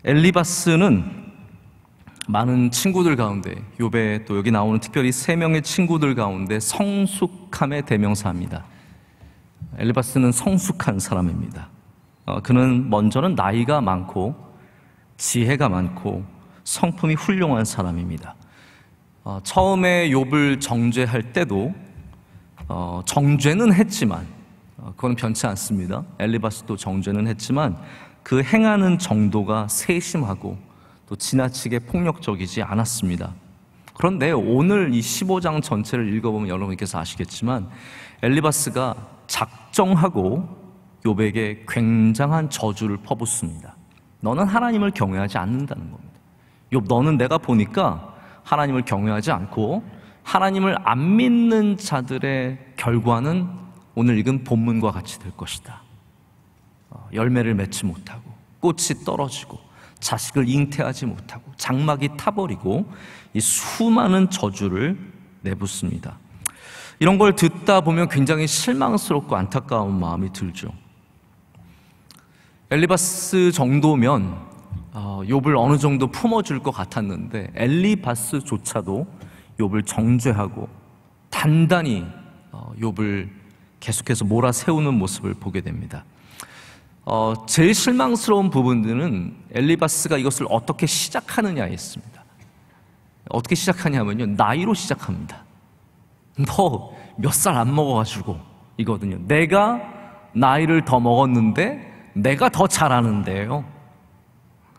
엘리바스는 많은 친구들 가운데, 욥에 또 여기 나오는 특별히 3명의 친구들 가운데 성숙함의 대명사입니다. 엘리바스는 성숙한 사람입니다. 그는 먼저는 나이가 많고 지혜가 많고 성품이 훌륭한 사람입니다. 처음에 욥을 정죄할 때도 정죄는 했지만 그건 변치 않습니다. 엘리바스도 정죄는 했지만 그 행하는 정도가 세심하고 또 지나치게 폭력적이지 않았습니다. 그런데 오늘 이 15장 전체를 읽어보면 여러분께서 아시겠지만 엘리바스가 작정하고 욥에게 굉장한 저주를 퍼붓습니다. 너는 하나님을 경외하지 않는다는 겁니다. 욥, 너는 내가 보니까 하나님을 경외하지 않고 하나님을 안 믿는 자들의 결과는 오늘 읽은 본문과 같이 될 것이다. 열매를 맺지 못하고 꽃이 떨어지고 자식을 잉태하지 못하고 장막이 타버리고 이 수많은 저주를 내붓습니다. 이런 걸 듣다 보면 굉장히 실망스럽고 안타까운 마음이 들죠. 엘리바스 정도면 욥을 어느 정도 품어줄 것 같았는데 엘리바스조차도 욥을 정죄하고 단단히 욥을 계속해서 몰아세우는 모습을 보게 됩니다. 제일 실망스러운 부분들은 엘리바스가 이것을 어떻게 시작하느냐에 있습니다. 어떻게 시작하냐면요, 나이로 시작합니다. 너 몇 살 안 먹어가지고 이거든요. 내가 나이를 더 먹었는데 내가 더 잘하는데요.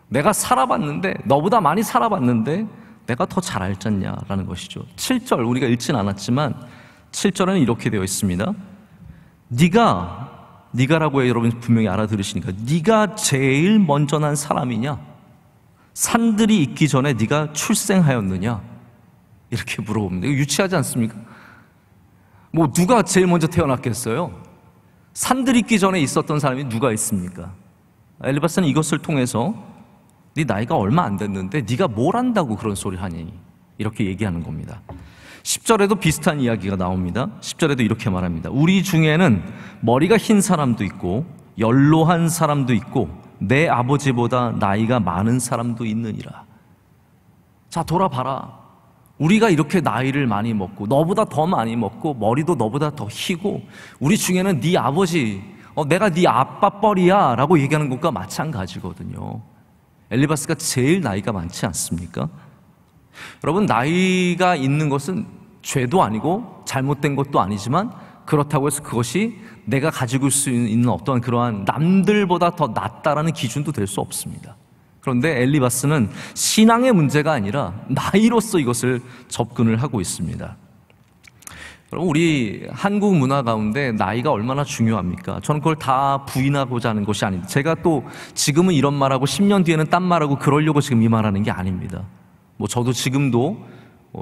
내가 살아봤는데, 너보다 많이 살아봤는데 내가 더 잘 알잖냐라는 것이죠. 7절 우리가 읽진 않았지만 7절에는 이렇게 되어 있습니다. 네가라고 해 여러분 분명히 알아들으시니까, 네가 제일 먼저 난 사람이냐? 산들이 있기 전에 네가 출생하였느냐? 이렇게 물어봅니다. 이거 유치하지 않습니까? 뭐 누가 제일 먼저 태어났겠어요? 산들이 있기 전에 있었던 사람이 누가 있습니까? 엘리바스는 이것을 통해서 네 나이가 얼마 안 됐는데 네가 뭘 안다고 그런 소리 하니? 이렇게 얘기하는 겁니다. 10절에도 비슷한 이야기가 나옵니다. 10절에도 이렇게 말합니다. 우리 중에는 머리가 흰 사람도 있고 연로한 사람도 있고 내 아버지보다 나이가 많은 사람도 있느니라. 자, 돌아봐라. 우리가 이렇게 나이를 많이 먹고 너보다 더 많이 먹고 머리도 너보다 더 희고 우리 중에는 네 아버지, 내가 네 아빠 뻘이야 라고 얘기하는 것과 마찬가지거든요. 엘리바스가 제일 나이가 많지 않습니까? 여러분, 나이가 있는 것은 죄도 아니고 잘못된 것도 아니지만 그렇다고 해서 그것이 내가 가지고 있는 어떤 그러한 남들보다 더 낫다라는 기준도 될 수 없습니다. 그런데 엘리바스는 신앙의 문제가 아니라 나이로서 이것을 접근을 하고 있습니다. 여러분, 우리 한국 문화 가운데 나이가 얼마나 중요합니까? 저는 그걸 다 부인하고자 하는 것이 아닙니다. 제가 또 지금은 이런 말하고 10년 뒤에는 딴 말하고 그러려고 지금 이 말하는 게 아닙니다. 저도 지금도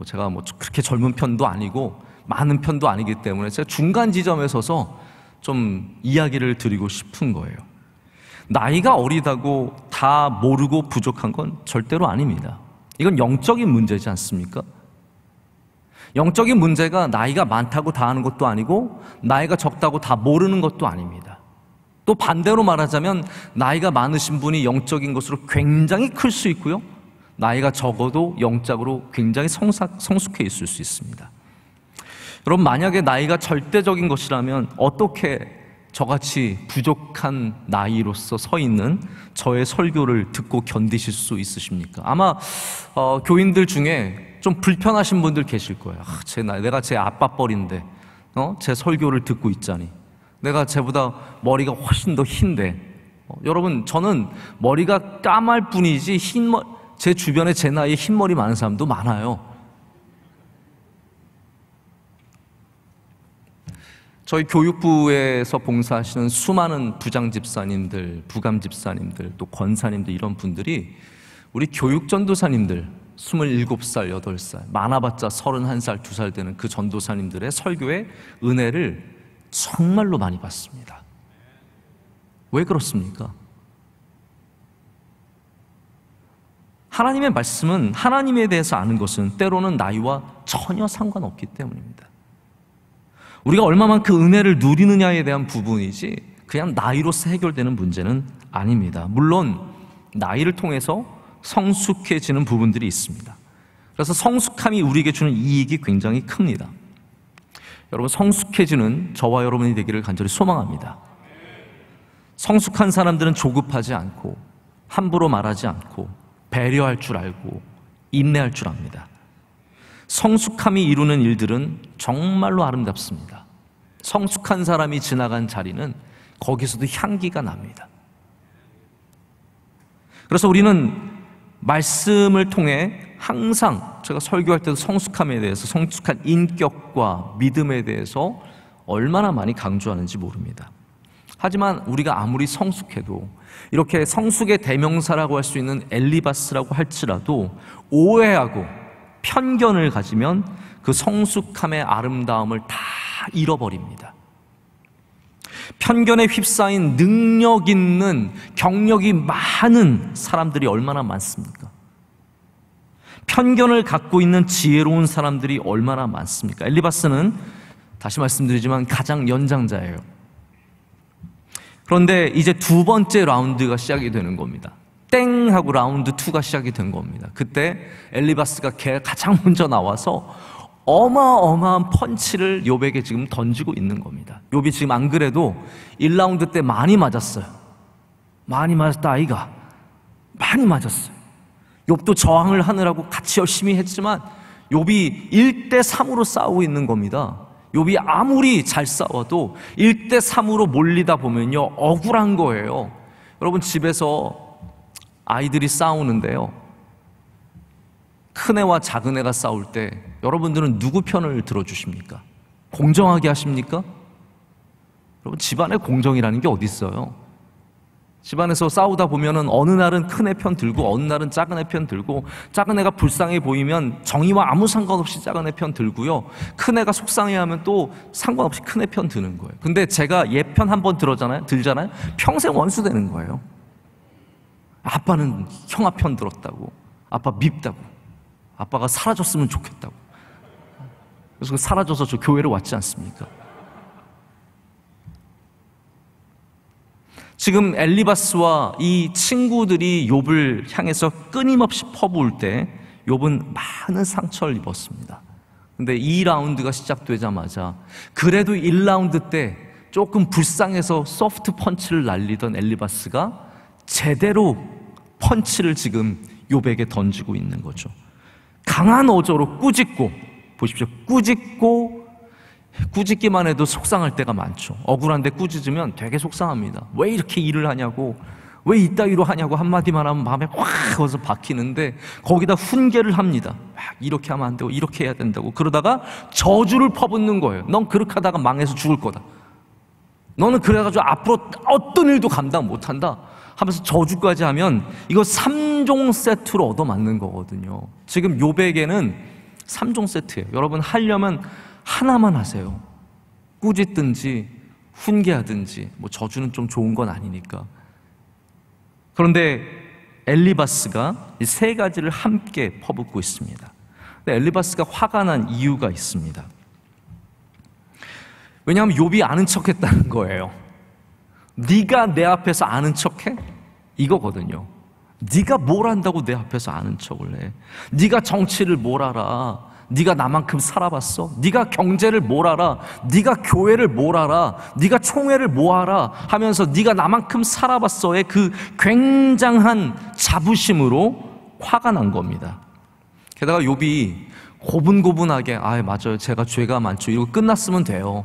제가 그렇게 젊은 편도 아니고 많은 편도 아니기 때문에 제가 중간 지점에 서서 좀 이야기를 드리고 싶은 거예요. 나이가 어리다고 다 모르고 부족한 건 절대로 아닙니다. 이건 영적인 문제지 않습니까? 영적인 문제가 나이가 많다고 다 아는 것도 아니고 나이가 적다고 다 모르는 것도 아닙니다. 또 반대로 말하자면 나이가 많으신 분이 영적인 것으로 굉장히 클 수 있고요, 나이가 적어도 영적으로 굉장히 성숙해 있을 수 있습니다. 여러분, 만약에 나이가 절대적인 것이라면 어떻게 저같이 부족한 나이로서 서 있는 저의 설교를 듣고 견디실 수 있으십니까? 아마 교인들 중에 좀 불편하신 분들 계실 거예요. 내가 제 아빠 뻘인데 제 설교를 듣고 있자니, 내가 쟤보다 머리가 훨씬 더 흰데. 여러분, 저는 머리가 까말 뿐이지 제 주변에 제 나이에 흰머리 많은 사람도 많아요. 저희 교육부에서 봉사하시는 수많은 부장 집사님들, 부감 집사님들, 또 권사님들, 이런 분들이 우리 교육 전도사님들 27살, 8살, 많아봤자 31살, 2살 되는 그 전도사님들의 설교의 은혜를 정말로 많이 받습니다. 왜 그렇습니까? 하나님의 말씀은, 하나님에 대해서 아는 것은 때로는 나이와 전혀 상관없기 때문입니다. 우리가 얼마만큼 은혜를 누리느냐에 대한 부분이지 그냥 나이로서 해결되는 문제는 아닙니다. 물론 나이를 통해서 성숙해지는 부분들이 있습니다. 그래서 성숙함이 우리에게 주는 이익이 굉장히 큽니다. 여러분, 성숙해지는 저와 여러분이 되기를 간절히 소망합니다. 성숙한 사람들은 조급하지 않고 함부로 말하지 않고 배려할 줄 알고 인내할 줄 압니다. 성숙함이 이루는 일들은 정말로 아름답습니다. 성숙한 사람이 지나간 자리는 거기서도 향기가 납니다. 그래서 우리는 말씀을 통해 항상, 제가 설교할 때도 성숙함에 대해서, 성숙한 인격과 믿음에 대해서 얼마나 많이 강조하는지 모릅니다. 하지만 우리가 아무리 성숙해도, 이렇게 성숙의 대명사라고 할 수 있는 엘리바스라고 할지라도 오해하고 편견을 가지면 그 성숙함의 아름다움을 다 잃어버립니다. 편견에 휩싸인 능력 있는, 경력이 많은 사람들이 얼마나 많습니까? 편견을 갖고 있는 지혜로운 사람들이 얼마나 많습니까? 엘리바스는 다시 말씀드리지만 가장 연장자예요. 그런데 이제 두 번째 라운드가 시작이 되는 겁니다. 땡 하고 라운드 2가 시작이 된 겁니다. 그때 엘리바스가 가장 먼저 나와서 어마어마한 펀치를 욥에게 지금 던지고 있는 겁니다. 욥이 지금 안 그래도 1라운드 때 많이 맞았어요. 많이 맞았다 아이가. 많이 맞았어요. 욥도 저항을 하느라고 같이 열심히 했지만 욥이 1대3으로 싸우고 있는 겁니다. 욥이 아무리 잘 싸워도 1대3으로 몰리다 보면요, 억울한 거예요. 여러분, 집에서 아이들이 싸우는데요, 큰애와 작은애가 싸울 때 여러분들은 누구 편을 들어주십니까? 공정하게 하십니까? 여러분, 집안에 공정이라는 게 어디 있어요? 집안에서 싸우다 보면은 어느 날은 큰애 편 들고 어느 날은 작은애 편 들고, 작은애가 불쌍해 보이면 정의와 아무 상관없이 작은애 편 들고요, 큰애가 속상해하면 또 상관없이 큰애 편 드는 거예요. 근데 제가 얘 편 한번 들잖아요, 평생 원수 되는 거예요. 아빠는 형아 편 들었다고, 아빠 밉다고, 아빠가 사라졌으면 좋겠다고. 그래서 사라져서 저 교회를 왔지 않습니까? 지금 엘리바스와 이 친구들이 욥을 향해서 끊임없이 퍼부을 때 욥은 많은 상처를 입었습니다. 근데 2라운드가 시작되자마자, 그래도 1라운드 때 조금 불쌍해서 소프트 펀치를 날리던 엘리바스가 제대로 펀치를 지금 욥에게 던지고 있는 거죠. 강한 어조로 꾸짖고, 보십시오, 꾸짖기만 해도 속상할 때가 많죠. 억울한데 꾸짖으면 되게 속상합니다. 왜 이렇게 일을 하냐고, 왜 이따위로 하냐고 한마디만 하면 마음에 확 와서 박히는데 거기다 훈계를 합니다. 이렇게 하면 안 되고 이렇게 해야 된다고. 그러다가 저주를 퍼붓는 거예요. 넌 그렇게 하다가 망해서 죽을 거다. 너는 그래가지고 앞으로 어떤 일도 감당 못한다 하면서 저주까지 하면 이거 3종 세트로 얻어맞는 거거든요. 지금 욥에게는 3종 세트예요. 여러분, 하려면 하나만 하세요. 꾸짖든지 훈계하든지, 뭐 저주는 좀 좋은 건 아니니까. 그런데 엘리바스가 이 세 가지를 함께 퍼붓고 있습니다. 근데 엘리바스가 화가 난 이유가 있습니다. 왜냐하면 욥이 아는 척했다는 거예요. 네가 내 앞에서 아는 척해? 이거거든요. 네가 뭘 안다고 내 앞에서 아는 척을 해? 네가 정치를 뭘 알아? 네가 나만큼 살아봤어? 네가 경제를 뭘 알아? 네가 교회를 뭘 알아? 네가 총회를 뭐 알아? 하면서 네가 나만큼 살아봤어의 그 굉장한 자부심으로 화가 난 겁니다. 게다가 욥이 고분고분하게, 맞아요, 제가 죄가 많죠, 이러고 끝났으면 돼요.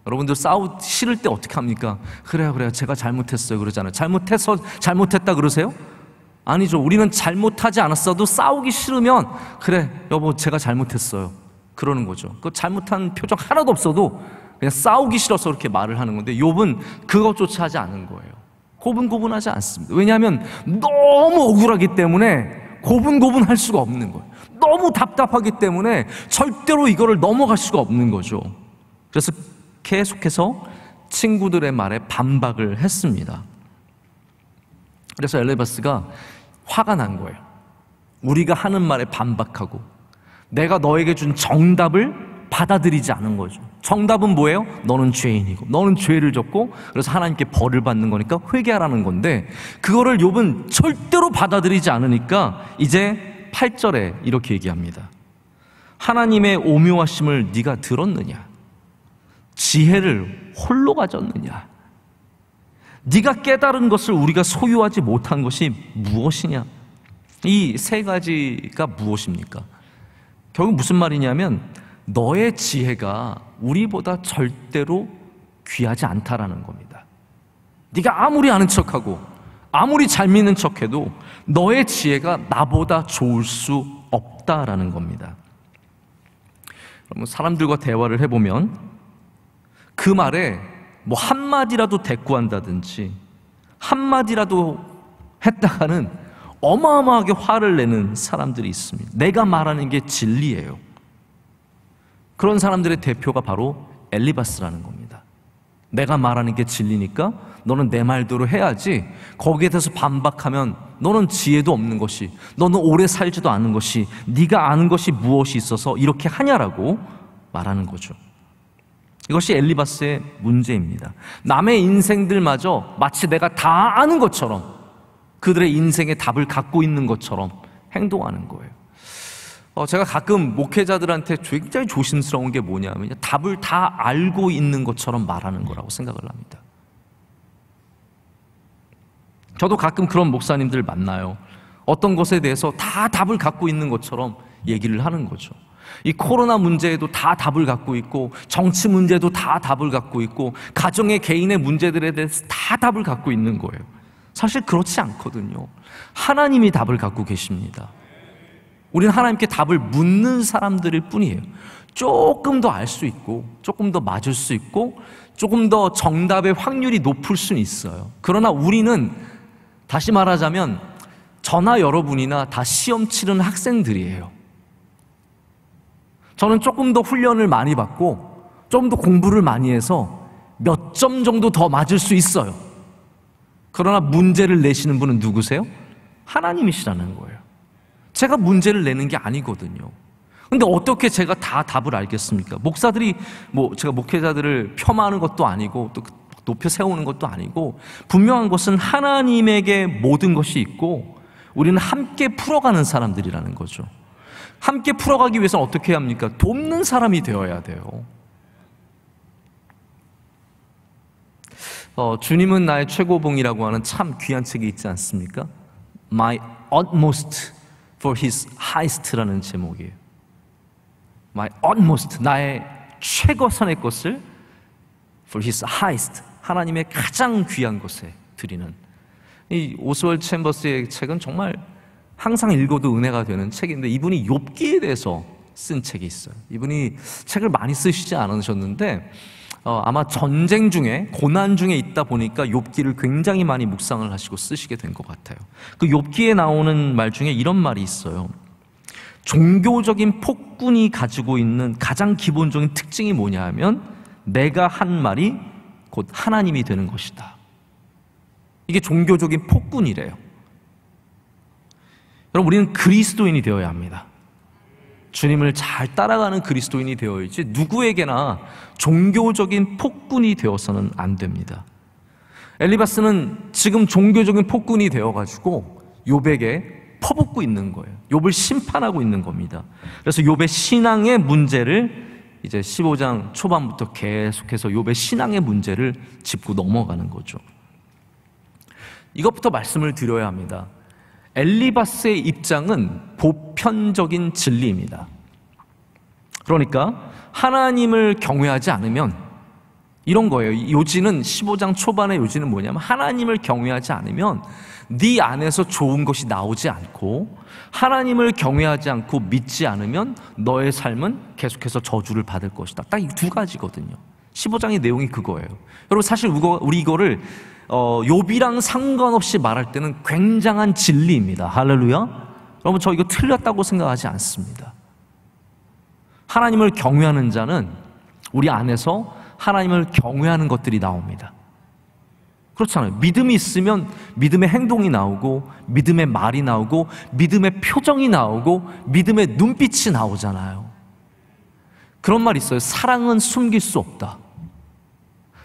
여러분들 싫을 때 어떻게 합니까? 그래요, 제가 잘못했어요 그러잖아요. 잘못했다 그러세요? 아니죠. 우리는 잘못하지 않았어도 싸우기 싫으면, 그래 여보 제가 잘못했어요, 그러는 거죠. 그 잘못한 표정 하나도 없어도 그냥 싸우기 싫어서 그렇게 말을 하는 건데, 욥은 그것조차 하지 않은 거예요. 고분고분하지 않습니다. 왜냐하면 너무 억울하기 때문에 고분고분할 수가 없는 거예요. 너무 답답하기 때문에 절대로 이거를 넘어갈 수가 없는 거죠. 그래서 계속해서 친구들의 말에 반박을 했습니다. 그래서 엘리바스가 화가 난 거예요. 우리가 하는 말에 반박하고, 내가 너에게 준 정답을 받아들이지 않은 거죠. 정답은 뭐예요? 너는 죄인이고 너는 죄를 졌고 그래서 하나님께 벌을 받는 거니까 회개하라는 건데, 그거를 욥은 절대로 받아들이지 않으니까 이제 8절에 이렇게 얘기합니다. 하나님의 오묘하심을 네가 들었느냐? 지혜를 홀로 가졌느냐? 네가 깨달은 것을 우리가 소유하지 못한 것이 무엇이냐? 이 세 가지가 무엇입니까? 결국 무슨 말이냐면 너의 지혜가 우리보다 절대로 귀하지 않다라는 겁니다. 네가 아무리 아는 척하고 아무리 잘 믿는 척해도 너의 지혜가 나보다 좋을 수 없다라는 겁니다. 그러면 사람들과 대화를 해보면 그 말에 뭐 한마디라도 대꾸한다든지 한마디라도 했다가는 어마어마하게 화를 내는 사람들이 있습니다. 내가 말하는 게 진리예요. 그런 사람들의 대표가 바로 엘리바스라는 겁니다. 내가 말하는 게 진리니까 너는 내 말대로 해야지, 거기에 대해서 반박하면 너는 지혜도 없는 것이, 너는 오래 살지도 않은 것이, 네가 아는 것이 무엇이 있어서 이렇게 하냐라고 말하는 거죠. 이것이 엘리바스의 문제입니다. 남의 인생들마저 마치 내가 다 아는 것처럼, 그들의 인생의 답을 갖고 있는 것처럼 행동하는 거예요. 제가 가끔 목회자들한테 굉장히 조심스러운 게 뭐냐면 답을 다 알고 있는 것처럼 말하는 거라고 생각을 합니다. 저도 가끔 그런 목사님들 만나요. 어떤 것에 대해서 다 답을 갖고 있는 것처럼 얘기를 하는 거죠. 이 코로나 문제에도 다 답을 갖고 있고, 정치 문제도 다 답을 갖고 있고, 가정의 개인의 문제들에 대해서 다 답을 갖고 있는 거예요. 사실 그렇지 않거든요. 하나님이 답을 갖고 계십니다. 우리는 하나님께 답을 묻는 사람들일 뿐이에요. 조금 더 알 수 있고, 조금 더 맞을 수 있고, 조금 더 정답의 확률이 높을 수는 있어요. 그러나 우리는 다시 말하자면 저나 여러분이나 다 시험 치르는 학생들이에요. 저는 조금 더 훈련을 많이 받고 좀 더 공부를 많이 해서 몇 점 정도 더 맞을 수 있어요. 그러나 문제를 내시는 분은 누구세요? 하나님이시라는 거예요. 제가 문제를 내는 게 아니거든요. 근데 어떻게 제가 다 답을 알겠습니까? 목사들이 제가 목회자들을 폄하하는 것도 아니고 또 높여 세우는 것도 아니고, 분명한 것은 하나님에게 모든 것이 있고 우리는 함께 풀어가는 사람들이라는 거죠. 함께 풀어가기 위해서는 어떻게 해야 합니까? 돕는 사람이 되어야 돼요. 주님은 나의 최고봉이라고 하는 참 귀한 책이 있지 않습니까? My utmost for his highest라는 제목이에요. My utmost, 나의 최고선의 것을 for his highest, 하나님의 가장 귀한 것에 드리는. 이 오스월드 챔버스의 책은 정말 항상 읽어도 은혜가 되는 책인데, 이분이 욥기에 대해서 쓴 책이 있어요. 이분이 책을 많이 쓰시지 않으셨는데 아마 전쟁 중에, 고난 중에 있다 보니까 욥기를 굉장히 많이 묵상을 하시고 쓰시게 된 것 같아요. 그 욥기에 나오는 말 중에 이런 말이 있어요. 종교적인 폭군이 가지고 있는 가장 기본적인 특징이 뭐냐 하면 내가 한 말이 곧 하나님이 되는 것이다. 이게 종교적인 폭군이래요. 여러분, 우리는 그리스도인이 되어야 합니다. 주님을 잘 따라가는 그리스도인이 되어야지 누구에게나 종교적인 폭군이 되어서는 안 됩니다. 엘리바스는 지금 종교적인 폭군이 되어가지고 욥에게 퍼붓고 있는 거예요. 욥을 심판하고 있는 겁니다. 그래서 욥의 신앙의 문제를 이제 15장 초반부터 계속해서 욥의 신앙의 문제를 짚고 넘어가는 거죠. 이것부터 말씀을 드려야 합니다. 엘리바스의 입장은 보편적인 진리입니다. 그러니까 하나님을 경외하지 않으면 이런 거예요. 요지는 15장 초반의 요지는 뭐냐면 하나님을 경외하지 않으면 네 안에서 좋은 것이 나오지 않고, 하나님을 경외하지 않고 믿지 않으면 너의 삶은 계속해서 저주를 받을 것이다. 딱 이 두 가지거든요. 15장의 내용이 그거예요. 여러분, 사실 우리 이거를 욥이랑 상관없이 말할 때는 굉장한 진리입니다. 할렐루야. 여러분, 저 이거 틀렸다고 생각하지 않습니다. 하나님을 경외하는 자는 우리 안에서 하나님을 경외하는 것들이 나옵니다. 그렇잖아요. 믿음이 있으면 믿음의 행동이 나오고, 믿음의 말이 나오고, 믿음의 표정이 나오고, 믿음의 눈빛이 나오잖아요. 그런 말 있어요. 사랑은 숨길 수 없다.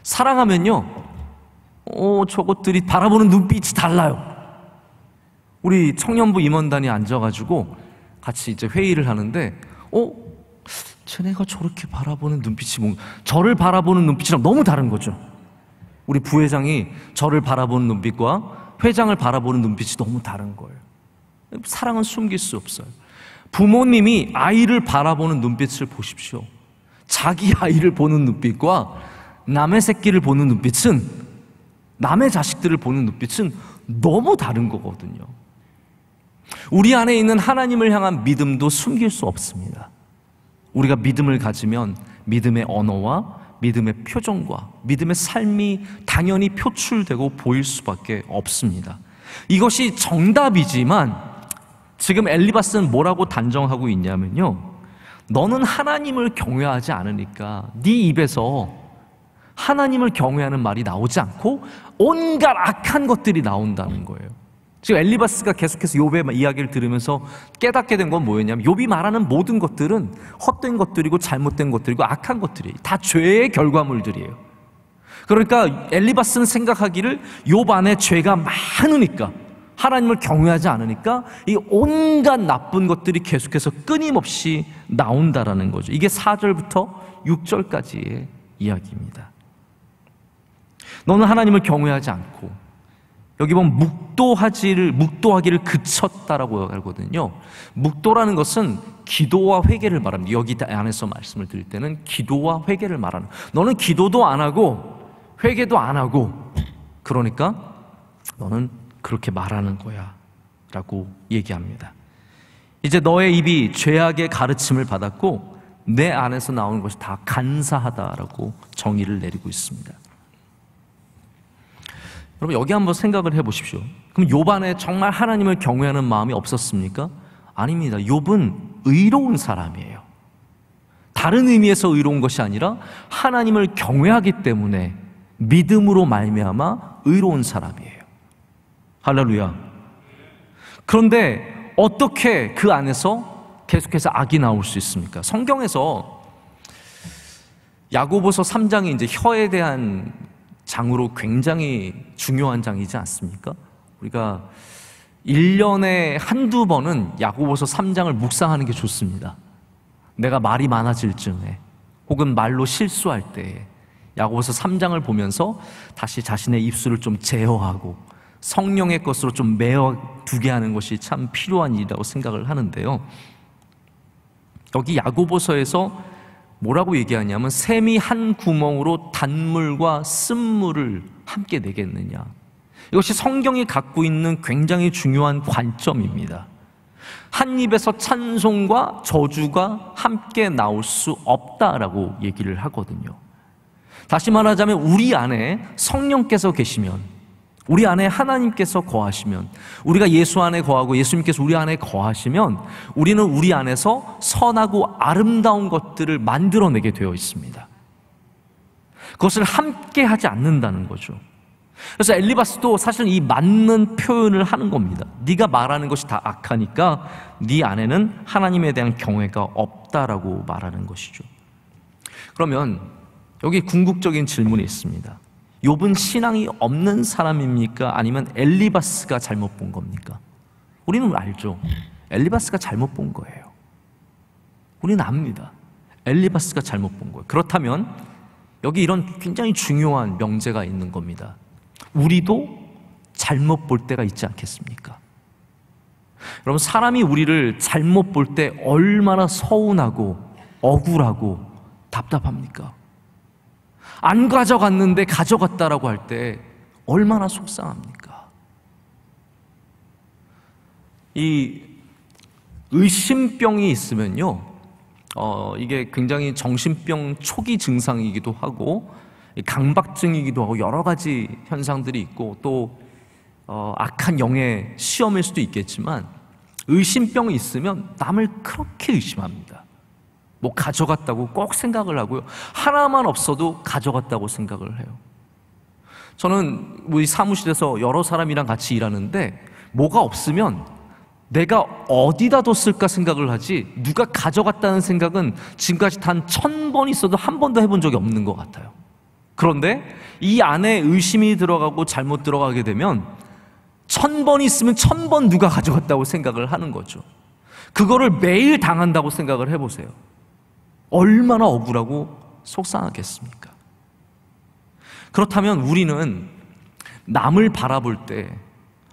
사랑하면요, 저것들이 바라보는 눈빛이 달라요. 우리 청년부 임원단이 앉아가지고 같이 이제 회의를 하는데, 쟤네가 저렇게 바라보는 눈빛이 뭔가, 저를 바라보는 눈빛이랑 너무 다른 거죠. 우리 부회장이 저를 바라보는 눈빛과 회장을 바라보는 눈빛이 너무 다른 거예요. 사랑은 숨길 수 없어요. 부모님이 아이를 바라보는 눈빛을 보십시오. 자기 아이를 보는 눈빛과 남의 새끼를 보는 눈빛은, 남의 자식들을 보는 눈빛은 너무 다른 거거든요. 우리 안에 있는 하나님을 향한 믿음도 숨길 수 없습니다. 우리가 믿음을 가지면 믿음의 언어와 믿음의 표정과 믿음의 삶이 당연히 표출되고 보일 수밖에 없습니다. 이것이 정답이지만 지금 엘리바스는 뭐라고 단정하고 있냐면요, 너는 하나님을 경외하지 않으니까 네 입에서 하나님을 경외하는 말이 나오지 않고 온갖 악한 것들이 나온다는 거예요. 지금 엘리바스가 계속해서 욥의 이야기를 들으면서 깨닫게 된 건 뭐였냐면, 욥이 말하는 모든 것들은 헛된 것들이고 잘못된 것들이고 악한 것들이에요. 다 죄의 결과물들이에요. 그러니까 엘리바스는 생각하기를 욥 안에 죄가 많으니까, 하나님을 경외하지 않으니까 이 온갖 나쁜 것들이 계속해서 끊임없이 나온다라는 거죠. 이게 4절부터 6절까지의 이야기입니다. 너는 하나님을 경외하지 않고, 여기 보면 묵도하기를 그쳤다라고 하거든요. 묵도라는 것은 기도와 회개를 말합니다. 여기 안에서 말씀을 드릴 때는 기도와 회개를 말하는, 너는 기도도 안 하고 회개도 안 하고, 그러니까 너는 그렇게 말하는 거야 라고 얘기합니다. 이제 너의 입이 죄악의 가르침을 받았고 내 안에서 나오는 것이 다 간사하다라고 정의를 내리고 있습니다. 여러분, 여기 한번 생각을 해보십시오. 그럼 욥 안에 정말 하나님을 경외하는 마음이 없었습니까? 아닙니다. 욥은 의로운 사람이에요. 다른 의미에서 의로운 것이 아니라 하나님을 경외하기 때문에 믿음으로 말미암아 의로운 사람이에요. 할렐루야. 그런데 어떻게 그 안에서 계속해서 악이 나올 수 있습니까? 성경에서 야고보서 3장이 이제 혀에 대한 장으로 굉장히 중요한 장이지 않습니까? 우리가 1년에 한두 번은 야고보서 3장을 묵상하는 게 좋습니다. 내가 말이 많아질 쯤에, 혹은 말로 실수할 때에 야고보서 3장을 보면서 다시 자신의 입술을 좀 제어하고 성령의 것으로 좀 메어두게 하는 것이 참 필요한 일이라고 생각을 하는데요, 여기 야고보서에서 뭐라고 얘기하냐면, 샘이 한 구멍으로 단물과 쓴물을 함께 내겠느냐. 이것이 성경이 갖고 있는 굉장히 중요한 관점입니다. 한 입에서 찬송과 저주가 함께 나올 수 없다라고 얘기를 하거든요. 다시 말하자면 우리 안에 성령께서 계시면, 우리 안에 하나님께서 거하시면, 우리가 예수 안에 거하고 예수님께서 우리 안에 거하시면 우리는 우리 안에서 선하고 아름다운 것들을 만들어내게 되어 있습니다. 그것을 함께 하지 않는다는 거죠. 그래서 엘리바스도 사실 이 맞는 표현을 하는 겁니다. 네가 말하는 것이 다 악하니까 네 안에는 하나님에 대한 경외가 없다라고 말하는 것이죠. 그러면 여기 궁극적인 질문이 있습니다. 욥은 신앙이 없는 사람입니까? 아니면 엘리바스가 잘못 본 겁니까? 우리는 알죠. 엘리바스가 잘못 본 거예요. 우리는 압니다. 엘리바스가 잘못 본 거예요. 그렇다면 여기 이런 굉장히 중요한 명제가 있는 겁니다. 우리도 잘못 볼 때가 있지 않겠습니까? 여러분, 사람이 우리를 잘못 볼 때 얼마나 서운하고 억울하고 답답합니까? 안 가져갔는데 가져갔다라고 할 때 얼마나 속상합니까? 이 의심병이 있으면요, 이게 굉장히 정신병 초기 증상이기도 하고 강박증이기도 하고 여러 가지 현상들이 있고, 또 악한 영의 시험일 수도 있겠지만, 의심병이 있으면 남을 그렇게 의심합니다. 뭐 가져갔다고 꼭 생각을 하고요, 하나만 없어도 가져갔다고 생각을 해요. 저는 우리 사무실에서 여러 사람이랑 같이 일하는데 뭐가 없으면 내가 어디다 뒀을까 생각을 하지 누가 가져갔다는 생각은 지금까지 단 1000번 있어도 한 번도 해본 적이 없는 것 같아요. 그런데 이 안에 의심이 들어가고 잘못 들어가게 되면 1000번 있으면 1000번 누가 가져갔다고 생각을 하는 거죠. 그거를 매일 당한다고 생각을 해보세요. 얼마나 억울하고 속상하겠습니까? 그렇다면 우리는 남을 바라볼 때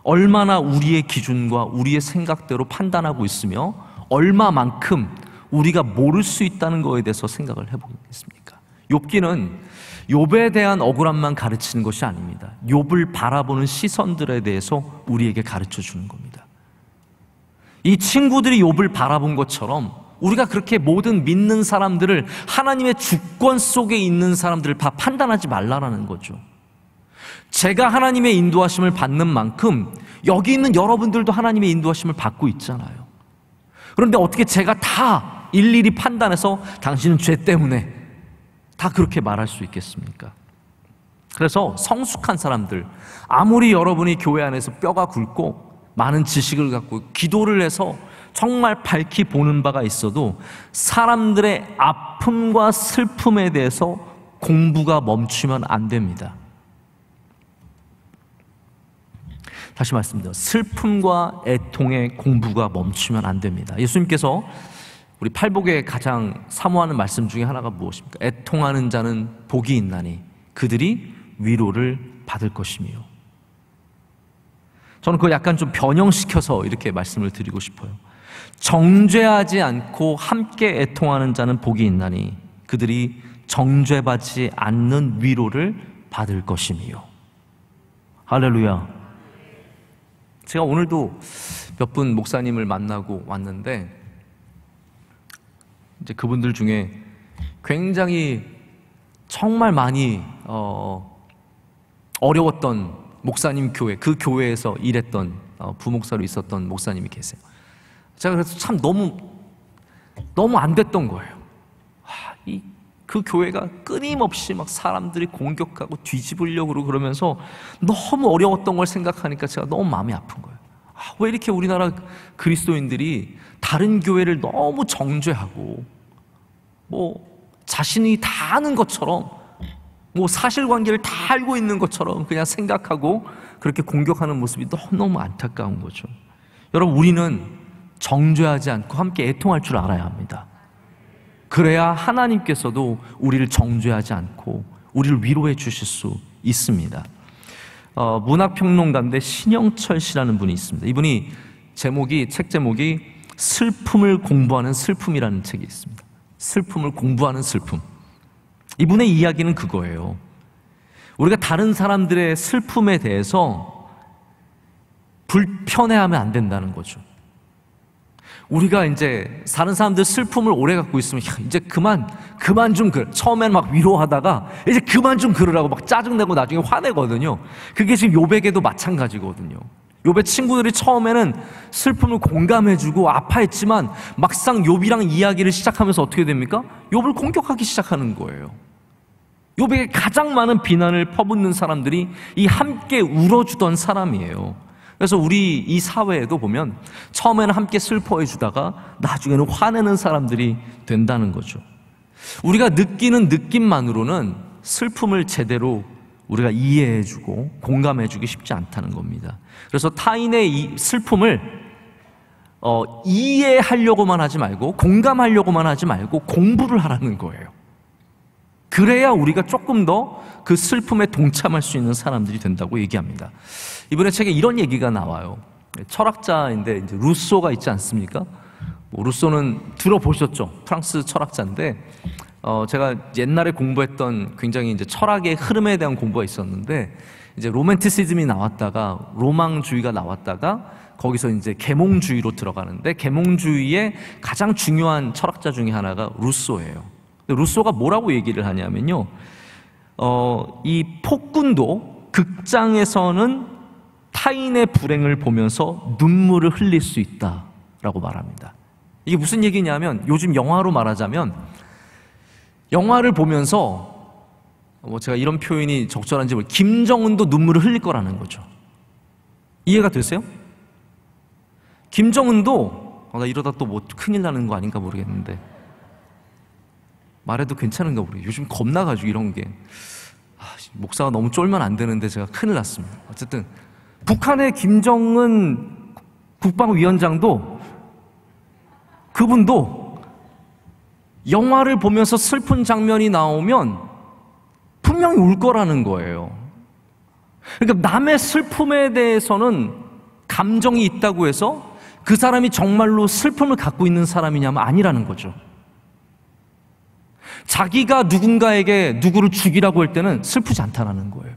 얼마나 우리의 기준과 우리의 생각대로 판단하고 있으며 얼마만큼 우리가 모를 수 있다는 것에 대해서 생각을 해보겠습니까? 욥기는 욥에 대한 억울함만 가르치는 것이 아닙니다. 욥을 바라보는 시선들에 대해서 우리에게 가르쳐 주는 겁니다. 이 친구들이 욥을 바라본 것처럼 우리가 그렇게 모든 믿는 사람들을 하나님의 주권 속에 있는 사람들을 다 판단하지 말라라는 거죠. 제가 하나님의 인도하심을 받는 만큼 여기 있는 여러분들도 하나님의 인도하심을 받고 있잖아요. 그런데 어떻게 제가 다 일일이 판단해서 당신은 죄 때문에 다 그렇게 말할 수 있겠습니까? 그래서 성숙한 사람들, 아무리 여러분이 교회 안에서 뼈가 굵고 많은 지식을 갖고 기도를 해서 정말 밝히 보는 바가 있어도 사람들의 아픔과 슬픔에 대해서 공부가 멈추면 안 됩니다. 다시 말씀드립니다. 슬픔과 애통의 공부가 멈추면 안 됩니다. 예수님께서 우리 팔복에 가장 사모하는 말씀 중에 하나가 무엇입니까? 애통하는 자는 복이 있나니 그들이 위로를 받을 것이며. 저는 그걸 약간 좀 변형시켜서 이렇게 말씀을 드리고 싶어요. 정죄하지 않고 함께 애통하는 자는 복이 있나니 그들이 정죄받지 않는 위로를 받을 것이며. 할렐루야. 제가 오늘도 몇 분 목사님을 만나고 왔는데 이제 그분들 중에 굉장히 정말 많이 어려웠던 목사님 교회, 그 교회에서 일했던 부목사로 있었던 목사님이 계세요. 제가 그래서 참 너무 안 됐던 거예요. 그 교회가 끊임없이 막 사람들이 공격하고 뒤집으려고 그러면서 너무 어려웠던 걸 생각하니까 제가 너무 마음이 아픈 거예요. 왜 이렇게 우리나라 그리스도인들이 다른 교회를 너무 정죄하고 자신이 다 아는 것처럼 사실관계를 다 알고 있는 것처럼 그냥 생각하고 그렇게 공격하는 모습이 너무 안타까운 거죠. 여러분, 우리는 정죄하지 않고 함께 애통할 줄 알아야 합니다. 그래야 하나님께서도 우리를 정죄하지 않고 우리를 위로해 주실 수 있습니다. 문학평론가인데 신영철 씨라는 분이 있습니다. 이분이 책 제목이 슬픔을 공부하는 슬픔이라는 책이 있습니다. 슬픔을 공부하는 슬픔. 이분의 이야기는 그거예요. 우리가 다른 사람들의 슬픔에 대해서 불편해하면 안 된다는 거죠. 우리가 이제 다른 사람들 슬픔을 오래 갖고 있으면 이제 그만 좀 처음에는 막 위로하다가 이제 그만 좀 그러라고 막 짜증내고 나중에 화내거든요. 그게 지금 욥에게도 마찬가지거든요. 욥의 친구들이 처음에는 슬픔을 공감해주고 아파했지만 막상 욥이랑 이야기를 시작하면서 어떻게 됩니까? 욥을 공격하기 시작하는 거예요. 욥에게 가장 많은 비난을 퍼붓는 사람들이 이 함께 울어주던 사람이에요. 그래서 우리 이 사회에도 보면 처음에는 함께 슬퍼해 주다가 나중에는 화내는 사람들이 된다는 거죠. 우리가 느끼는 느낌만으로는 슬픔을 제대로 우리가 이해해주고 공감해주기 쉽지 않다는 겁니다. 그래서 타인의 이 슬픔을 이해하려고만 하지 말고 공감하려고만 하지 말고 공부를 하라는 거예요. 그래야 우리가 조금 더 그 슬픔에 동참할 수 있는 사람들이 된다고 얘기합니다. 이번에 책에 이런 얘기가 나와요. 철학자인데 이제 루소가 있지 않습니까? 루소는 들어보셨죠? 프랑스 철학자인데 제가 옛날에 공부했던 굉장히 이제 철학의 흐름에 대한 공부가 있었는데 이제 로맨티시즘이 나왔다가 로망주의가 나왔다가 거기서 이제 계몽주의로 들어가는데 계몽주의의 가장 중요한 철학자 중에 하나가 루소예요. 루소가 뭐라고 얘기를 하냐면요. 이 폭군도 극장에서는 타인의 불행을 보면서 눈물을 흘릴 수 있다라고 말합니다. 이게 무슨 얘기냐면 요즘 영화로 말하자면 영화를 보면서 제가 이런 표현이 적절한지 모르겠어요. 김정은도 눈물을 흘릴 거라는 거죠. 이해가 되세요? 김정은도 나 이러다 또 뭐 큰일 나는 거 아닌가 모르겠는데 말해도 괜찮은가 모르겠어요. 요즘 겁나가지고 이런 게 목사가 너무 쫄면 안 되는데 제가 큰일 났습니다. 어쨌든 북한의 김정은 국방위원장도 그분도 영화를 보면서 슬픈 장면이 나오면 분명히 울 거라는 거예요. 그러니까 남의 슬픔에 대해서는 감정이 있다고 해서 그 사람이 정말로 슬픔을 갖고 있는 사람이냐면 아니라는 거죠. 자기가 누군가에게 누구를 죽이라고 할 때는 슬프지 않다는 거예요.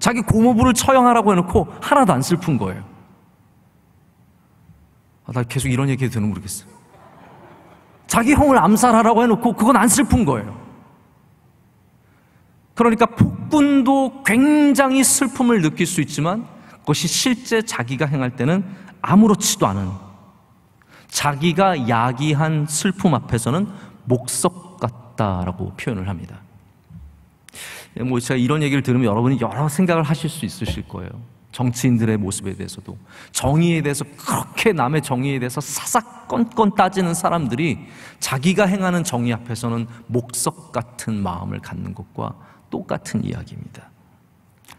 자기 고모부를 처형하라고 해놓고 하나도 안 슬픈 거예요. 나 계속 이런 얘기 해도 되는 모르겠어요. 자기 형을 암살하라고 해놓고 그건 안 슬픈 거예요. 그러니까 폭군도 굉장히 슬픔을 느낄 수 있지만 그것이 실제 자기가 행할 때는 아무렇지도 않은, 자기가 야기한 슬픔 앞에서는 목석 같다라고 표현을 합니다. 뭐 제가 이런 얘기를 들으면 여러분이 여러 생각을 하실 수 있으실 거예요. 정치인들의 모습에 대해서도, 정의에 대해서 그렇게 남의 정의에 대해서 사사건건 따지는 사람들이 자기가 행하는 정의 앞에서는 목석 같은 마음을 갖는 것과 똑같은 이야기입니다.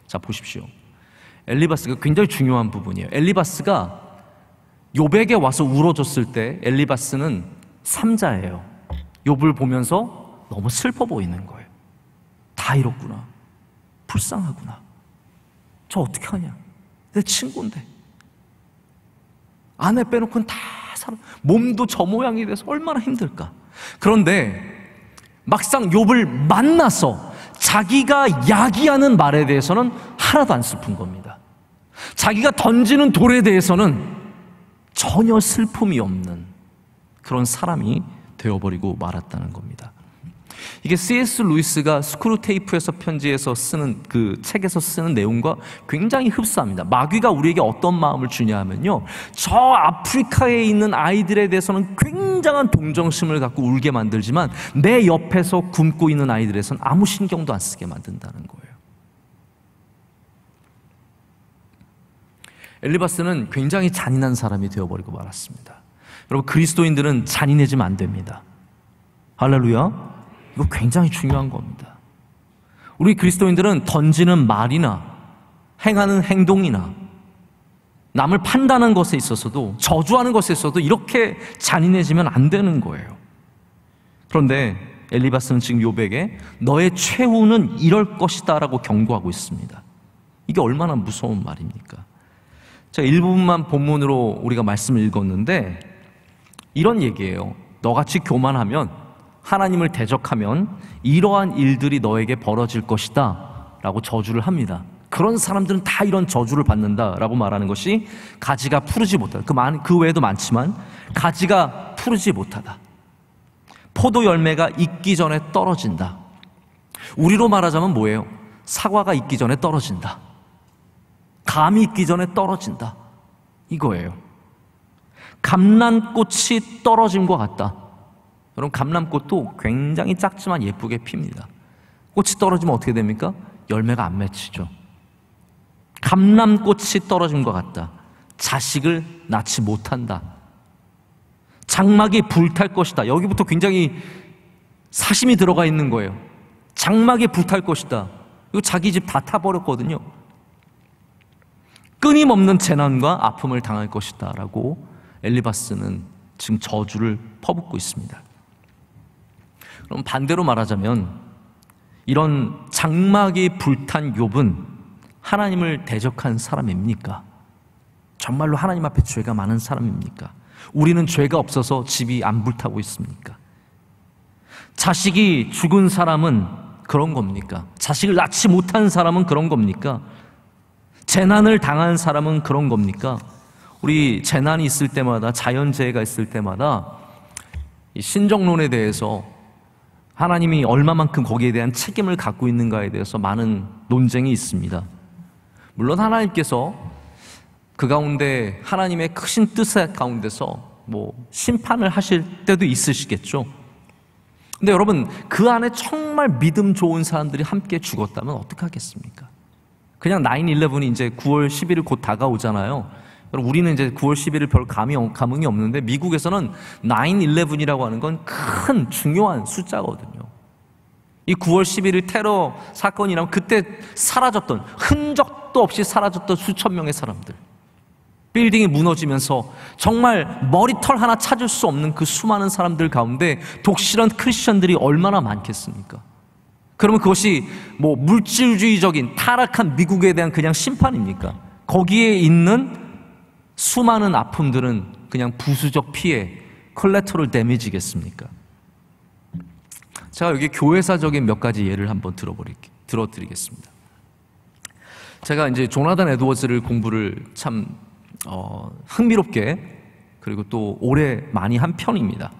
자, 보십시오. 엘리바스가 굉장히 중요한 부분이에요. 엘리바스가 욥에게 와서 울어줬을 때 엘리바스는 삼자예요. 욥을 보면서 너무 슬퍼 보이는 거예요. 다 이렇구나. 불쌍하구나. 저 어떻게 하냐. 내 친구인데. 아내 빼놓고는 다 살아. 몸도 저 모양이 돼서 얼마나 힘들까. 그런데 막상 욥을 만나서 자기가 야기하는 말에 대해서는 하나도 안 슬픈 겁니다. 자기가 던지는 돌에 대해서는 전혀 슬픔이 없는 그런 사람이 되어버리고 말았다는 겁니다. 이게 C.S. 루이스가 스크루테이프에서 편지에서 쓰는 그 책에서 쓰는 내용과 굉장히 흡사합니다. 마귀가 우리에게 어떤 마음을 주냐 하면요, 저 아프리카에 있는 아이들에 대해서는 굉장한 동정심을 갖고 울게 만들지만 내 옆에서 굶고 있는 아이들에서는 아무 신경도 안 쓰게 만든다는 거예요. 엘리바스는 굉장히 잔인한 사람이 되어버리고 말았습니다. 여러분, 그리스도인들은 잔인해지면 안 됩니다. 할렐루야. 이거 굉장히 중요한 겁니다. 우리 그리스도인들은 던지는 말이나 행하는 행동이나 남을 판단하는 것에 있어서도, 저주하는 것에 있어서도 이렇게 잔인해지면 안 되는 거예요. 그런데 엘리바스는 지금 욥에게 너의 최후는 이럴 것이다 라고 경고하고 있습니다. 이게 얼마나 무서운 말입니까? 제가 일부분만 본문으로 우리가 말씀을 읽었는데 이런 얘기예요. 너같이 교만하면, 하나님을 대적하면 이러한 일들이 너에게 벌어질 것이다 라고 저주를 합니다. 그런 사람들은 다 이런 저주를 받는다 라고 말하는 것이 가지가 푸르지 못하다. 그 외에도 많지만 가지가 푸르지 못하다, 포도 열매가 익기 전에 떨어진다. 우리로 말하자면 뭐예요? 사과가 익기 전에 떨어진다, 감이 익기 전에 떨어진다, 이거예요. 감람꽃이 떨어짐과 같다. 여러분, 감람꽃도 굉장히 작지만 예쁘게 핍니다. 꽃이 떨어지면 어떻게 됩니까? 열매가 안 맺히죠. 감람꽃이 떨어짐과 같다. 자식을 낳지 못한다. 장막이 불탈 것이다. 여기부터 굉장히 사심이 들어가 있는 거예요. 장막이 불탈 것이다. 이거 자기 집 다 타버렸거든요. 끊임없는 재난과 아픔을 당할 것이다 라고 엘리바스는 지금 저주를 퍼붓고 있습니다. 그럼 반대로 말하자면 이런 장막이 불탄 욥은 하나님을 대적한 사람입니까? 정말로 하나님 앞에 죄가 많은 사람입니까? 우리는 죄가 없어서 집이 안 불타고 있습니까? 자식이 죽은 사람은 그런 겁니까? 자식을 낳지 못한 사람은 그런 겁니까? 재난을 당한 사람은 그런 겁니까? 우리 재난이 있을 때마다, 자연재해가 있을 때마다 이 신정론에 대해서 하나님이 얼마만큼 거기에 대한 책임을 갖고 있는가에 대해서 많은 논쟁이 있습니다. 물론 하나님께서 그 가운데 하나님의 크신 뜻 가운데서 뭐 심판을 하실 때도 있으시겠죠. 근데 여러분, 그 안에 정말 믿음 좋은 사람들이 함께 죽었다면 어떡하겠습니까? 그냥 9/11이 이제 9월 11일 곧 다가오잖아요. 우리는 이제 9월 11일 별 감흥이 없는데 미국에서는 9/11이라고 하는 건 큰 중요한 숫자거든요. 이 9월 11일 테러 사건이라면 그때 사라졌던, 흔적도 없이 사라졌던 수천 명의 사람들, 빌딩이 무너지면서 정말 머리털 하나 찾을 수 없는 그 수많은 사람들 가운데 독실한 크리스천들이 얼마나 많겠습니까? 그러면 그것이 뭐 물질주의적인 타락한 미국에 대한 그냥 심판입니까? 거기에 있는 수많은 아픔들은 그냥 부수적 피해, 콜레터럴 데미지겠습니까? 제가 여기 교회사적인 몇 가지 예를 한번 들어드리겠습니다. 제가 이제 조나단 에드워즈를 공부를 참 흥미롭게 그리고 또 오래 많이 한 편입니다.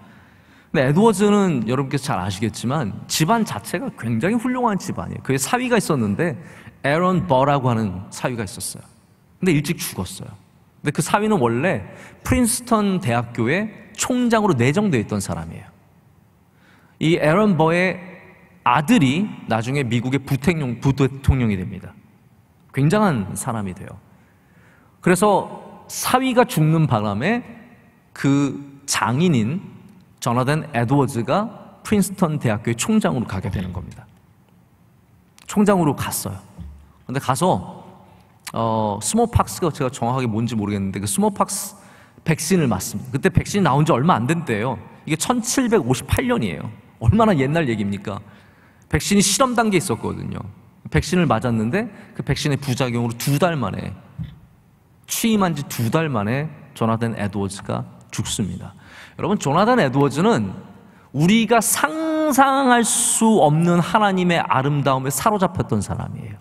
근데 에드워즈는 여러분께서 잘 아시겠지만 집안 자체가 굉장히 훌륭한 집안이에요. 그의 사위가 있었는데 에런 버라고 하는 사위가 있었어요. 근데 일찍 죽었어요. 근데 그 사위는 원래 프린스턴 대학교의 총장으로 내정되어 있던 사람이에요. 이 에런 버의 아들이 나중에 미국의 부대통령이 됩니다. 굉장한 사람이 돼요. 그래서 사위가 죽는 바람에 그 장인인 조나단 에드워즈가 프린스턴 대학교의 총장으로 가게 되는 겁니다. 총장으로 갔어요. 근데 가서 스몰팍스가 제가 정확하게 뭔지 모르겠는데 그 스몰팍스 백신을 맞습니다. 그때 백신이 나온 지 얼마 안 된 때예요. 이게 1758년이에요. 얼마나 옛날 얘기입니까? 백신이 실험 단계에 있었거든요. 백신을 맞았는데 그 백신의 부작용으로 2달 만에, 취임한 지 2달 만에 조나단 에드워즈가 죽습니다. 여러분, 조나단 에드워즈는 우리가 상상할 수 없는 하나님의 아름다움에 사로잡혔던 사람이에요.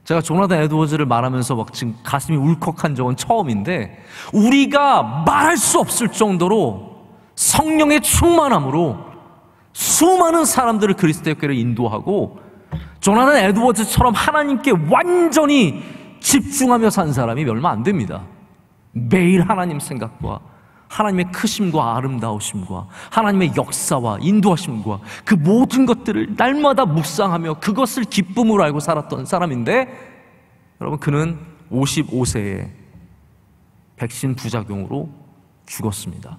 제가 조나단 에드워즈를 말하면서 막 지금 가슴이 울컥한 적은 처음인데, 우리가 말할 수 없을 정도로 성령의 충만함으로 수많은 사람들을 그리스도교회로 인도하고, 조나단 에드워즈처럼 하나님께 완전히 집중하며 산 사람이 얼마 안 됩니다. 매일 하나님 생각과 하나님의 크심과 아름다우심과 하나님의 역사와 인도하심과 그 모든 것들을 날마다 묵상하며 그것을 기쁨으로 알고 살았던 사람인데, 여러분, 그는 55세에 백신 부작용으로 죽었습니다.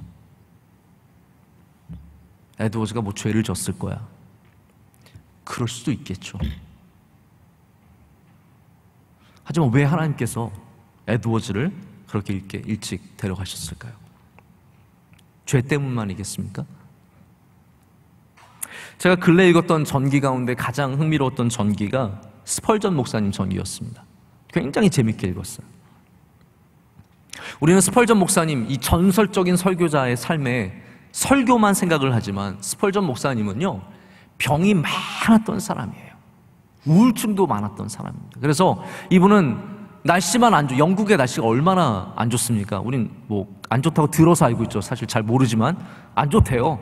에드워즈가 뭐 죄를 졌을 거야. 그럴 수도 있겠죠. 하지만 왜 하나님께서 에드워즈를 그렇게 일찍 데려가셨을까요? 죄 때문만이겠습니까? 제가 근래 읽었던 전기 가운데 가장 흥미로웠던 전기가 스펄전 목사님 전기였습니다. 굉장히 재밌게 읽었어요. 우리는 스펄전 목사님, 이 전설적인 설교자의 삶에 설교만 생각을 하지만 스펄전 목사님은요, 병이 많았던 사람이에요. 우울증도 많았던 사람입니다. 그래서 이분은 날씨만 안 좋아. 영국의 날씨가 얼마나 안 좋습니까? 우린 뭐 안 좋다고 들어서 알고 있죠. 사실 잘 모르지만 안 좋대요.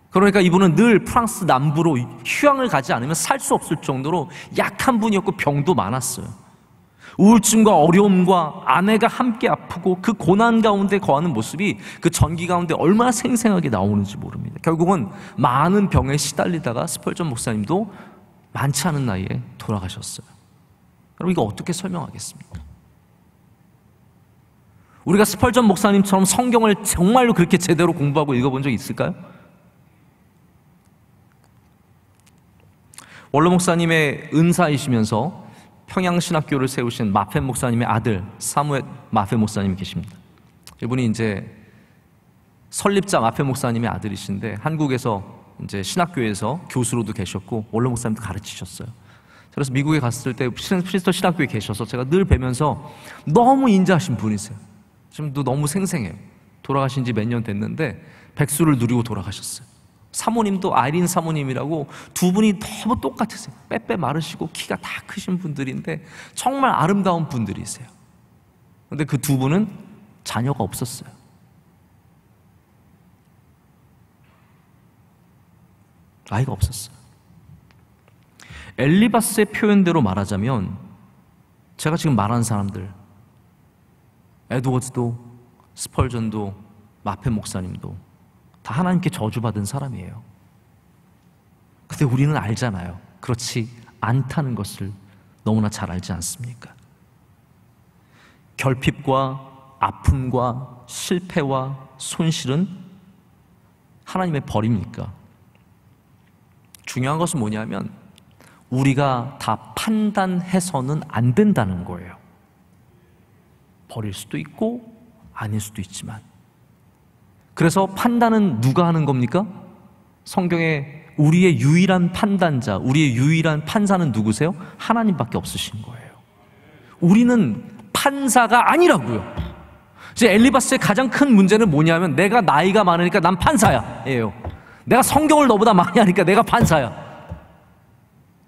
그러니까 이분은 늘 프랑스 남부로 휴양을 가지 않으면 살 수 없을 정도로 약한 분이었고 병도 많았어요. 우울증과 어려움과 아내가 함께 아프고 그 고난 가운데 거하는 모습이 그 전기 가운데 얼마나 생생하게 나오는지 모릅니다. 결국은 많은 병에 시달리다가 스펄전 목사님도 많지 않은 나이에 돌아가셨어요. 그럼 이거 어떻게 설명하겠습니까? 우리가 스펄전 목사님처럼 성경을 정말로 그렇게 제대로 공부하고 읽어본 적이 있을까요? 원로 목사님의 은사이시면서 평양신학교를 세우신 마페 목사님의 아들 사무엘 마페 목사님이 계십니다. 이분이 이제 설립자 마페 목사님의 아들이신데 한국에서 이제 신학교에서 교수로도 계셨고 원로 목사님도 가르치셨어요. 그래서 미국에 갔을 때 프린스턴 신학교에 계셔서 제가 늘 뵈면서 너무 인자하신 분이세요. 지금도 너무 생생해요. 돌아가신 지 몇 년 됐는데 백수를 누리고 돌아가셨어요. 사모님도 아이린 사모님이라고 두 분이 너무 똑같으세요. 빼빼 마르시고 키가 다 크신 분들인데 정말 아름다운 분들이세요. 그런데 그 두 분은 자녀가 없었어요. 아이가 없었어요. 엘리바스의 표현대로 말하자면 제가 지금 말한 사람들, 에드워즈도 스펄전도 마페 목사님도 다 하나님께 저주받은 사람이에요. 근데 우리는 알잖아요. 그렇지 않다는 것을 너무나 잘 알지 않습니까? 결핍과 아픔과 실패와 손실은 하나님의 벌입니까? 중요한 것은 뭐냐면 우리가 다 판단해서는 안 된다는 거예요. 버릴 수도 있고 아닐 수도 있지만. 그래서 판단은 누가 하는 겁니까? 성경에 우리의 유일한 판단자, 우리의 유일한 판사는 누구세요? 하나님밖에 없으신 거예요. 우리는 판사가 아니라고요. 이제 엘리바스의 가장 큰 문제는 뭐냐면 내가 나이가 많으니까 난 판사야 예요. 내가 성경을 너보다 많이 하니까 내가 판사야.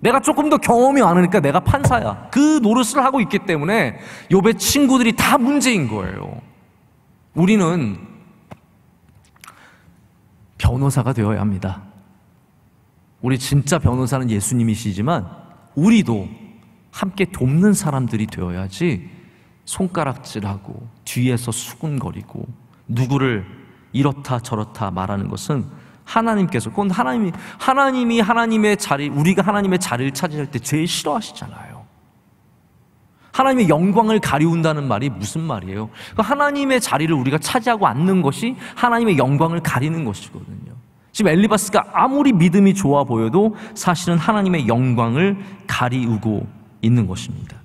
내가 조금 더 경험이 많으니까 내가 판사야. 그 노릇을 하고 있기 때문에 욥의 친구들이 다 문제인 거예요. 우리는 변호사가 되어야 합니다. 우리 진짜 변호사는 예수님이시지만 우리도 함께 돕는 사람들이 되어야지 손가락질하고 뒤에서 수군거리고 누구를 이렇다 저렇다 말하는 것은 하나님께서, 그건 하나님이 하나님의 자리, 우리가 하나님의 자리를 차지할 때 제일 싫어하시잖아요. 하나님의 영광을 가리운다는 말이 무슨 말이에요? 하나님의 자리를 우리가 차지하고 앉는 것이 하나님의 영광을 가리는 것이거든요. 지금 엘리바스가 아무리 믿음이 좋아 보여도 사실은 하나님의 영광을 가리우고 있는 것입니다.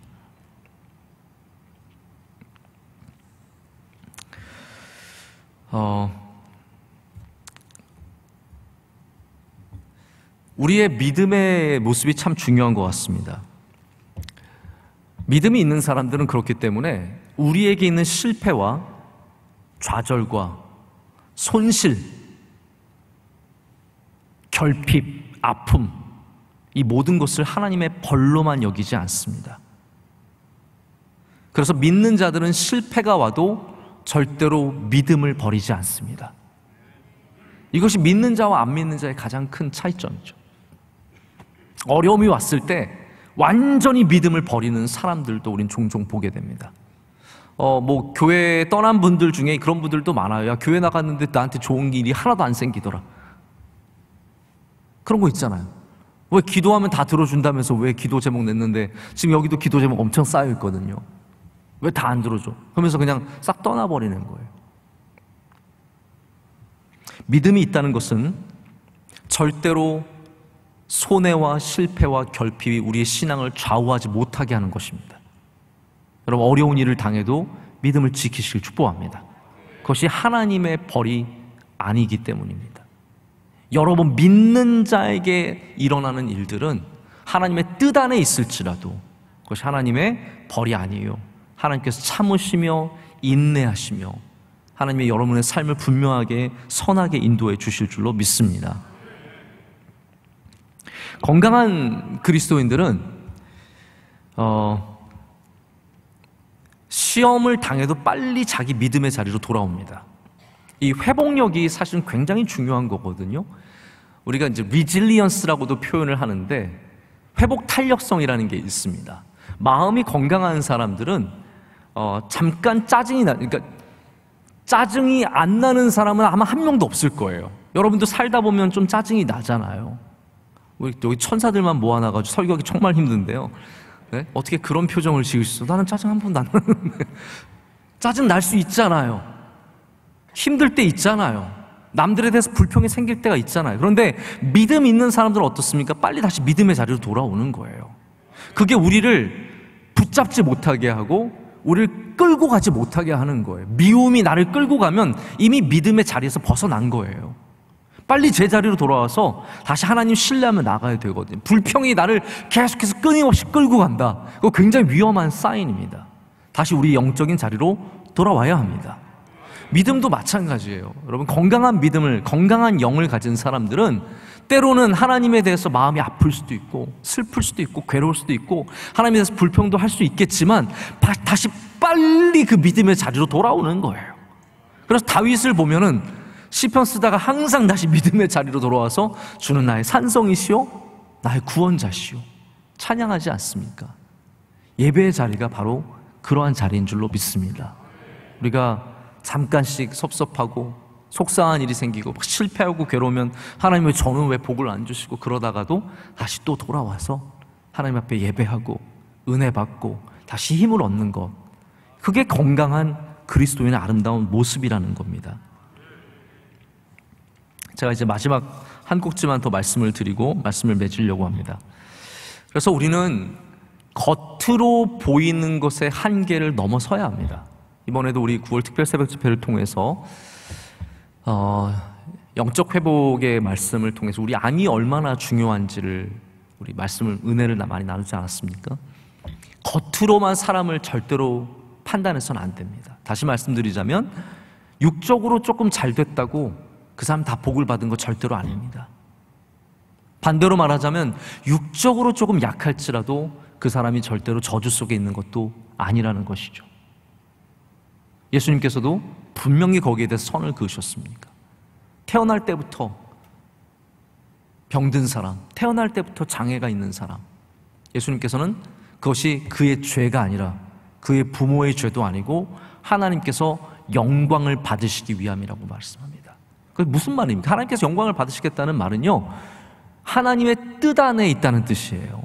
우리의 믿음의 모습이 참 중요한 것 같습니다. 믿음이 있는 사람들은 그렇기 때문에 우리에게 있는 실패와 좌절과 손실, 결핍, 아픔, 이 모든 것을 하나님의 벌로만 여기지 않습니다. 그래서 믿는 자들은 실패가 와도 절대로 믿음을 버리지 않습니다. 이것이 믿는 자와 안 믿는 자의 가장 큰 차이점이죠. 어려움이 왔을 때 완전히 믿음을 버리는 사람들도 우린 종종 보게 됩니다. 교회 떠난 분들 중에 그런 분들도 많아요. 야, 교회 나갔는데 나한테 좋은 일이 하나도 안 생기더라. 그런 거 있잖아요. 왜 기도하면 다 들어준다면서 왜 기도 제목 냈는데 지금 여기도 기도 제목 엄청 쌓여 있거든요. 왜 다 안 들어줘? 그러면서 그냥 싹 떠나버리는 거예요. 믿음이 있다는 것은 절대로 손해와 실패와 결핍이 우리의 신앙을 좌우하지 못하게 하는 것입니다. 여러분, 어려운 일을 당해도 믿음을 지키시길 축복합니다. 그것이 하나님의 벌이 아니기 때문입니다. 여러분, 믿는 자에게 일어나는 일들은 하나님의 뜻 안에 있을지라도 그것이 하나님의 벌이 아니에요. 하나님께서 참으시며 인내하시며 하나님의 여러분의 삶을 분명하게 선하게 인도해 주실 줄로 믿습니다. 건강한 그리스도인들은 시험을 당해도 빨리 자기 믿음의 자리로 돌아옵니다. 이 회복력이 사실은 굉장히 중요한 거거든요. 우리가 이제 리질리언스라고도 표현을 하는데 회복 탄력성이라는 게 있습니다. 마음이 건강한 사람들은 잠깐 그러니까 짜증이 안 나는 사람은 아마 한 명도 없을 거예요. 여러분도 살다 보면 좀 짜증이 나잖아요. 우리 여기 천사들만 모아놔가지고 설교하기 정말 힘든데요. 네? 어떻게 그런 표정을 지으시죠? 나는 짜증 한 번도 안 나는데. 짜증 날 수 있잖아요. 힘들 때 있잖아요. 남들에 대해서 불평이 생길 때가 있잖아요. 그런데 믿음 있는 사람들은 어떻습니까? 빨리 다시 믿음의 자리로 돌아오는 거예요. 그게 우리를 붙잡지 못하게 하고 우리를 끌고 가지 못하게 하는 거예요. 미움이 나를 끌고 가면 이미 믿음의 자리에서 벗어난 거예요. 빨리 제자리로 돌아와서 다시 하나님 신뢰하며 나가야 되거든요. 불평이 나를 계속해서 끊임없이 끌고 간다. 그거 굉장히 위험한 사인입니다. 다시 우리 영적인 자리로 돌아와야 합니다. 믿음도 마찬가지예요. 여러분, 건강한 믿음을, 건강한 영을 가진 사람들은 때로는 하나님에 대해서 마음이 아플 수도 있고 슬플 수도 있고 괴로울 수도 있고 하나님에 대해서 불평도 할 수 있겠지만 다시 빨리 그 믿음의 자리로 돌아오는 거예요. 그래서 다윗을 보면은 시편 쓰다가 항상 다시 믿음의 자리로 돌아와서 주는 나의 산성이시오 나의 구원자시오 찬양하지 않습니까? 예배의 자리가 바로 그러한 자리인 줄로 믿습니다. 우리가 잠깐씩 섭섭하고 속상한 일이 생기고 실패하고 괴로우면 하나님 왜 저는 왜 복을 안 주시고 그러다가도 다시 또 돌아와서 하나님 앞에 예배하고 은혜 받고 다시 힘을 얻는 것, 그게 건강한 그리스도인의 아름다운 모습이라는 겁니다. 제가 이제 마지막 한 곡지만 더 말씀을 드리고 말씀을 맺으려고 합니다. 그래서 우리는 겉으로 보이는 것의 한계를 넘어서야 합니다. 이번에도 우리 9월 특별 새벽 집회를 통해서 영적 회복의 말씀을 통해서 우리 안이 얼마나 중요한지를 우리 말씀을 은혜를 많이 나누지 않았습니까? 겉으로만 사람을 절대로 판단해서는 안 됩니다. 다시 말씀드리자면 육적으로 조금 잘 됐다고 그 사람 다 복을 받은 거 절대로 아닙니다. 반대로 말하자면 육적으로 조금 약할지라도 그 사람이 절대로 저주 속에 있는 것도 아니라는 것이죠. 예수님께서도 분명히 거기에 대해서 선을 그으셨습니까? 태어날 때부터 병든 사람, 태어날 때부터 장애가 있는 사람, 예수님께서는 그것이 그의 죄가 아니라 그의 부모의 죄도 아니고 하나님께서 영광을 받으시기 위함이라고 말씀합니다. 그게 무슨 말입니까? 하나님께서 영광을 받으시겠다는 말은요, 하나님의 뜻 안에 있다는 뜻이에요.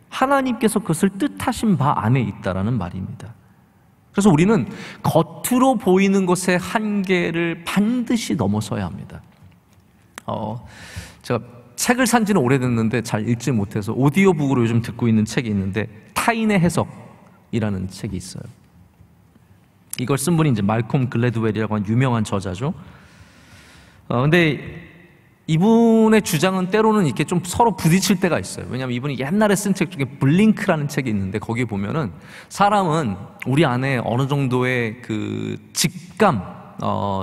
하나님께서 그것을 뜻하신 바 안에 있다라는 말입니다. 그래서 우리는 겉으로 보이는 것의 한계를 반드시 넘어서야 합니다. 제가 책을 산 지는 오래됐는데 잘 읽지 못해서 오디오북으로 요즘 듣고 있는 책이 있는데 타인의 해석이라는 책이 있어요. 이걸 쓴 분이 이제 말콤 글래드웰이라고 하는 유명한 저자죠. 근데 이분의 주장은 때로는 이렇게 좀 서로 부딪힐 때가 있어요. 왜냐하면 이분이 옛날에 쓴 책 중에 블링크라는 책이 있는데 거기 보면은 사람은 우리 안에 어느 정도의 그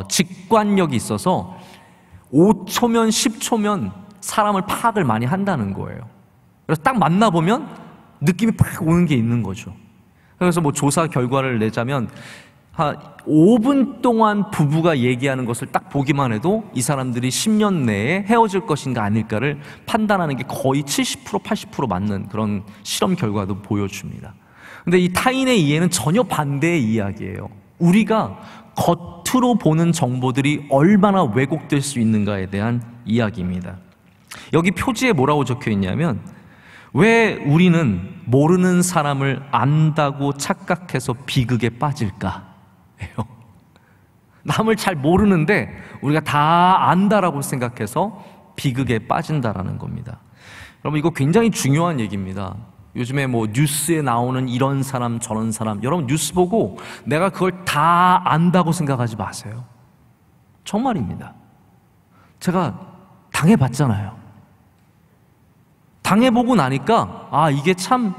직관력이 있어서 5초면 10초면 사람을 파악을 많이 한다는 거예요. 그래서 딱 만나보면 느낌이 팍 오는 게 있는 거죠. 그래서 뭐 조사 결과를 내자면 한 5분 동안 부부가 얘기하는 것을 딱 보기만 해도 이 사람들이 10년 내에 헤어질 것인가 아닐까를 판단하는 게 거의 70% 80% 맞는 그런 실험 결과도 보여줍니다. 근데 이 타인의 이해는 전혀 반대의 이야기예요. 우리가 겉으로 보는 정보들이 얼마나 왜곡될 수 있는가에 대한 이야기입니다. 여기 표지에 뭐라고 적혀 있냐면, 왜 우리는 모르는 사람을 안다고 착각해서 비극에 빠질까? 남을 잘 모르는데 우리가 다 안다라고 생각해서 비극에 빠진다라는 겁니다. 여러분, 이거 굉장히 중요한 얘기입니다. 요즘에 뭐 뉴스에 나오는 이런 사람 저런 사람, 여러분 뉴스 보고 내가 그걸 다 안다고 생각하지 마세요. 정말입니다. 제가 당해봤잖아요. 당해보고 나니까 이게 참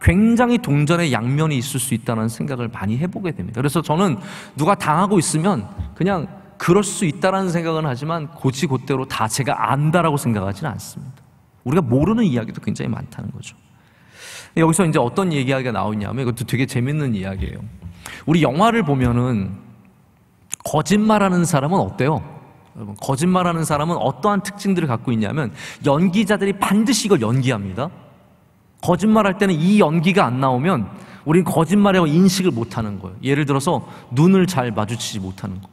굉장히 동전의 양면이 있을 수 있다는 생각을 많이 해보게 됩니다. 그래서 저는 누가 당하고 있으면 그냥 그럴 수 있다는 생각은 하지만 곧이곧대로 다 제가 안다라고 생각하지는 않습니다. 우리가 모르는 이야기도 굉장히 많다는 거죠. 여기서 이제 어떤 이야기가 나오냐면, 이것도 되게 재밌는 이야기예요. 우리 영화를 보면은 거짓말하는 사람은 어때요? 여러분, 거짓말하는 사람은 어떠한 특징들을 갖고 있냐면 연기자들이 반드시 이걸 연기합니다. 거짓말할 때는 이 연기가 안 나오면 우리는 거짓말이라고 인식을 못하는 거예요. 예를 들어서 눈을 잘 마주치지 못하는 거,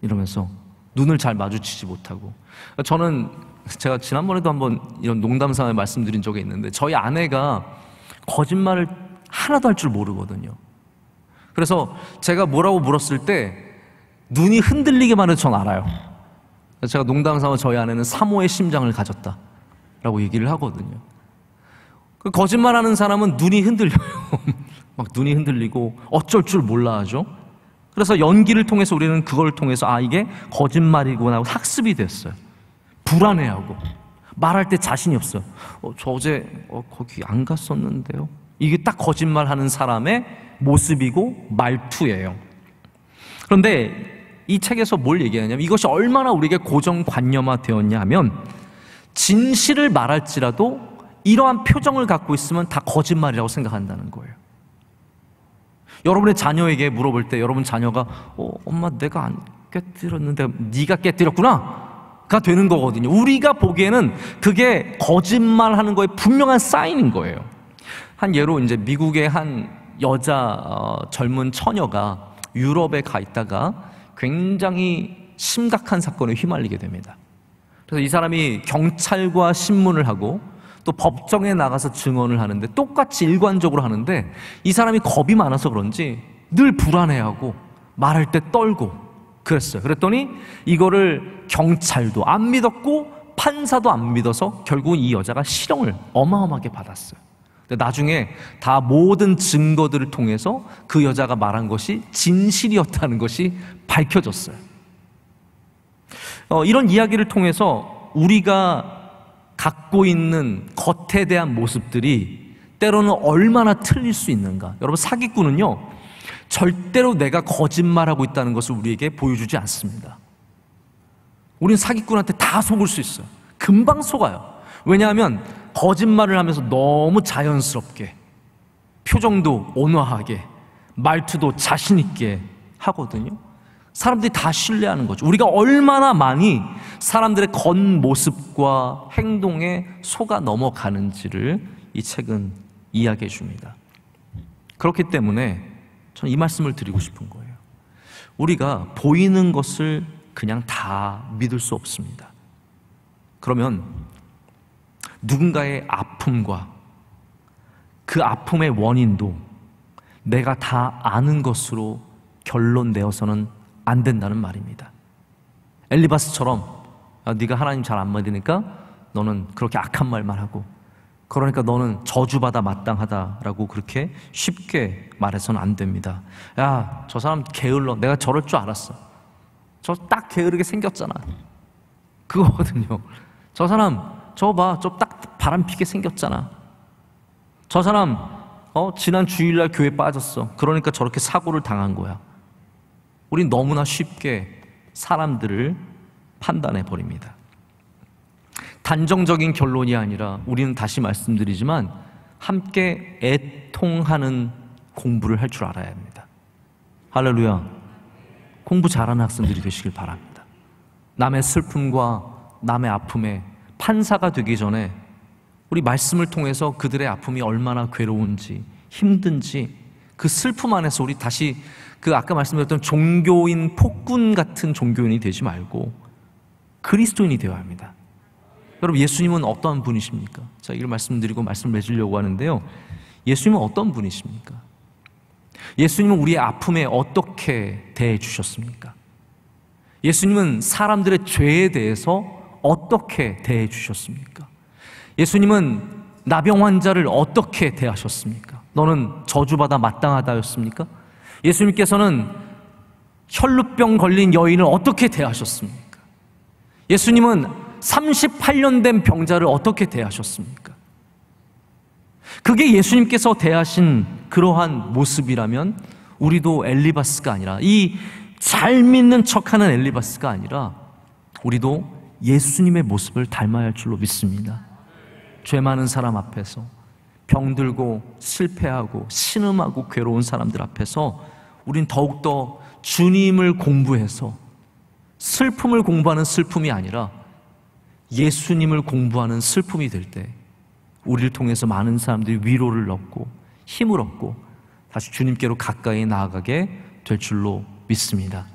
이러면서 눈을 잘 마주치지 못하고. 저는 제가 지난번에도 한번 이런 농담삼아 말씀드린 적이 있는데, 저희 아내가 거짓말을 하나도 할 줄 모르거든요. 그래서 제가 뭐라고 물었을 때 눈이 흔들리기만 해도 전 알아요. 제가 농담삼아 저희 아내는 사모의 심장을 가졌다라고 얘기를 하거든요. 그 거짓말하는 사람은 눈이 흔들려요. 막 눈이 흔들리고 어쩔 줄 몰라 하죠. 그래서 연기를 통해서 우리는 그걸 통해서 이게 거짓말이구나 하고 학습이 됐어요. 불안해하고 말할 때 자신이 없어요. 저 어제 거기 안 갔었는데요. 이게 딱 거짓말하는 사람의 모습이고 말투예요. 그런데 이 책에서 뭘 얘기하냐면, 이것이 얼마나 우리에게 고정관념화 되었냐 하면, 진실을 말할지라도 이러한 표정을 갖고 있으면 다 거짓말이라고 생각한다는 거예요. 여러분의 자녀에게 물어볼 때 여러분 자녀가 엄마 내가 안 깨뜨렸는데 네가 깨뜨렸구나 가 되는 거거든요. 우리가 보기에는 그게 거짓말하는 거에 분명한 사인인 거예요. 한 예로 이제 미국의 한 여자 젊은 처녀가 유럽에 가 있다가 굉장히 심각한 사건에 휘말리게 됩니다. 그래서 이 사람이 경찰과 신문을 하고 또 법정에 나가서 증언을 하는데 똑같이 일관적으로 하는데 이 사람이 겁이 많아서 그런지 늘 불안해하고 말할 때 떨고 그랬어요. 그랬더니 이거를 경찰도 안 믿었고 판사도 안 믿어서 결국 이 여자가 실형을 어마어마하게 받았어요. 근데 나중에 다 모든 증거들을 통해서 그 여자가 말한 것이 진실이었다는 것이 밝혀졌어요. 이런 이야기를 통해서 우리가 갖고 있는 겉에 대한 모습들이 때로는 얼마나 틀릴 수 있는가. 여러분, 사기꾼은요 절대로 내가 거짓말하고 있다는 것을 우리에게 보여주지 않습니다. 우린 사기꾼한테 다 속을 수 있어요. 금방 속아요. 왜냐하면 거짓말을 하면서 너무 자연스럽게, 표정도 온화하게, 말투도 자신 있게 하거든요. 사람들이 다 신뢰하는 거죠. 우리가 얼마나 많이 사람들의 겉모습과 행동에 속아 넘어가는지를 이 책은 이야기해 줍니다. 그렇기 때문에 저는 이 말씀을 드리고 싶은 거예요. 우리가 보이는 것을 그냥 다 믿을 수 없습니다. 그러면 누군가의 아픔과 그 아픔의 원인도 내가 다 아는 것으로 결론내어서는 안 된다는 말입니다. 엘리바스처럼 네가 하나님 잘 안 믿으니까 너는 그렇게 악한 말만 하고, 그러니까 너는 저주받아 마땅하다라고 그렇게 쉽게 말해서는 안 됩니다. 야, 저 사람 게을러. 내가 저럴 줄 알았어. 저 딱 게으르게 생겼잖아. 그거거든요. 저 사람 저거 봐. 저 딱 바람피게 생겼잖아. 저 사람 지난 주일날 교회 빠졌어. 그러니까 저렇게 사고를 당한 거야. 우린 너무나 쉽게 사람들을 판단해 버립니다. 단정적인 결론이 아니라 우리는 다시 말씀드리지만 함께 애통하는 공부를 할 줄 알아야 합니다. 할렐루야. 공부 잘하는 학생들이 되시길 바랍니다. 남의 슬픔과 남의 아픔에 판사가 되기 전에 우리 말씀을 통해서 그들의 아픔이 얼마나 괴로운지 힘든지 그 슬픔 안에서 우리 다시 그 아까 말씀드렸던 종교인 폭군 같은 종교인이 되지 말고 그리스도인이 되어야 합니다. 여러분, 예수님은 어떠한 분이십니까? 자, 이걸 말씀드리고 말씀을 맺으려고 하는데요. 예수님은 어떤 분이십니까? 예수님은 우리의 아픔에 어떻게 대해 주셨습니까? 예수님은 사람들의 죄에 대해서 어떻게 대해 주셨습니까? 예수님은 나병 환자를 어떻게 대하셨습니까? 너는 저주받아 마땅하다였습니까? 예수님께서는 혈루병 걸린 여인을 어떻게 대하셨습니까? 예수님은 38년 된 병자를 어떻게 대하셨습니까? 그게 예수님께서 대하신 그러한 모습이라면 우리도 엘리바스가 아니라, 이 잘 믿는 척하는 엘리바스가 아니라 우리도 예수님의 모습을 닮아야 할 줄로 믿습니다. 죄 많은 사람 앞에서, 병들고 실패하고 신음하고 괴로운 사람들 앞에서 우린 더욱더 주님을 공부해서 슬픔을 공부하는 슬픔이 아니라 예수님을 공부하는 슬픔이 될 때 우리를 통해서 많은 사람들이 위로를 얻고 힘을 얻고 다시 주님께로 가까이 나아가게 될 줄로 믿습니다.